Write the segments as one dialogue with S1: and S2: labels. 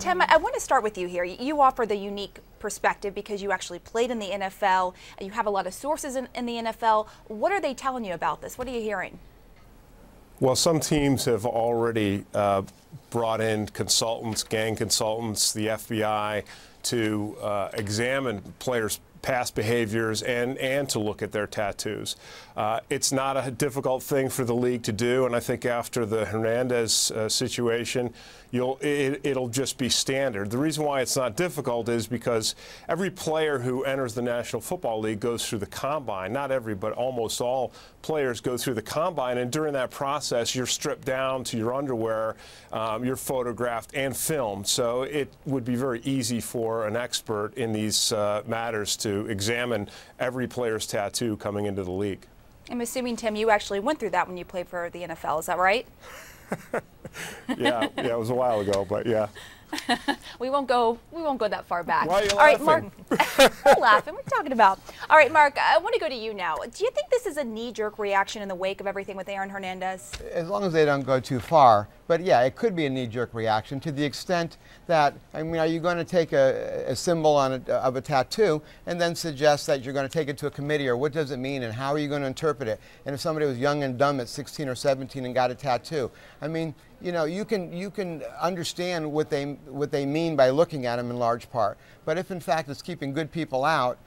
S1: Tim, I want to start with you here. You offer the unique perspective because you actually played in the NFL. You have a lot of sources in the NFL. What are they telling you about this? What are you hearing?
S2: Well, some teams have already brought in consultants, gang consultants, the FBI, to examine players' past behaviors and to look at their tattoos. It's not a difficult thing for the league to do, and I think after the Hernandez situation, it'll just be standard. The reason why it's not difficult is because every player who enters the National Football League goes through the combine. Not every, but almost all players go through the combine, and during that process, you're stripped down to your underwear, you're photographed and filmed. So it would be very easy for an expert in these matters to examine every player's tattoo coming into the league.
S1: I'm assuming, Tim, you actually went through that when you played for the NFL. Is that right?
S2: Yeah, it was a while ago, but yeah.
S1: We won't go that far back.
S2: Why are you
S1: All right,
S2: laughing?
S1: Mark. We're laughing. What are you talking about? All right, Mark, I want to go to you now. Do you think this is a knee-jerk reaction in the wake of everything with Aaron Hernandez?
S3: As long as they don't go too far. But yeah, it could be a knee-jerk reaction to the extent that, I mean, are you going to take a symbol of a tattoo and then suggest that you're going to take it to a committee, or what does it mean and how are you going to interpret it? And if somebody was young and dumb at 16 or 17 and got a tattoo, I mean, you know, you can understand what they mean by looking at them in large part. But if in fact it's keeping good people out,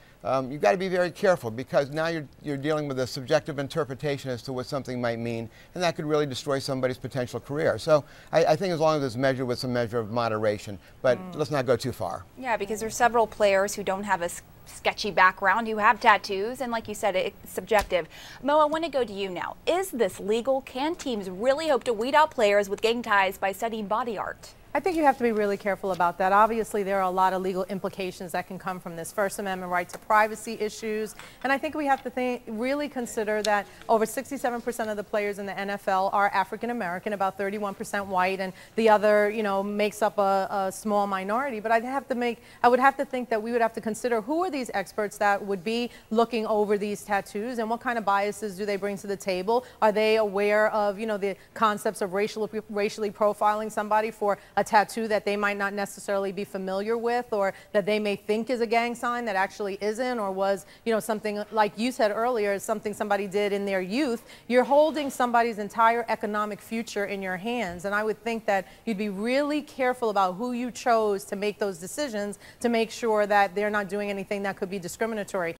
S3: you've got to be very careful, because now you're dealing with a subjective interpretation as to what something might mean, and that could really destroy somebody's potential career. So I think as long as it's measured with some measure of moderation, but let's not go too far.
S1: Yeah, because there's several players who don't have a sketchy background, who have tattoos, and like you said, it's subjective. Mo, I want to go to you now. Is this legal? Can teams really hope to weed out players with gang ties by studying body art?
S4: I think you have to be really careful about that. Obviously, there are a lot of legal implications that can come from this. First Amendment right to privacy issues. And I think we have to really consider that over 67% of the players in the NFL are African American, about 31% white, and the other, you know, makes up a small minority. But I would have to think that we would have to consider who are these experts that would be looking over these tattoos, and what kind of biases do they bring to the table? Are they aware of, you know, the concepts of racially profiling somebody for a tattoo that they might not necessarily be familiar with, or that they may think is a gang sign that actually isn't, or was, you know, something like you said earlier, something somebody did in their youth. You're holding somebody's entire economic future in your hands, and I would think that you'd be really careful about who you chose to make those decisions, to make sure that they're not doing anything that could be discriminatory.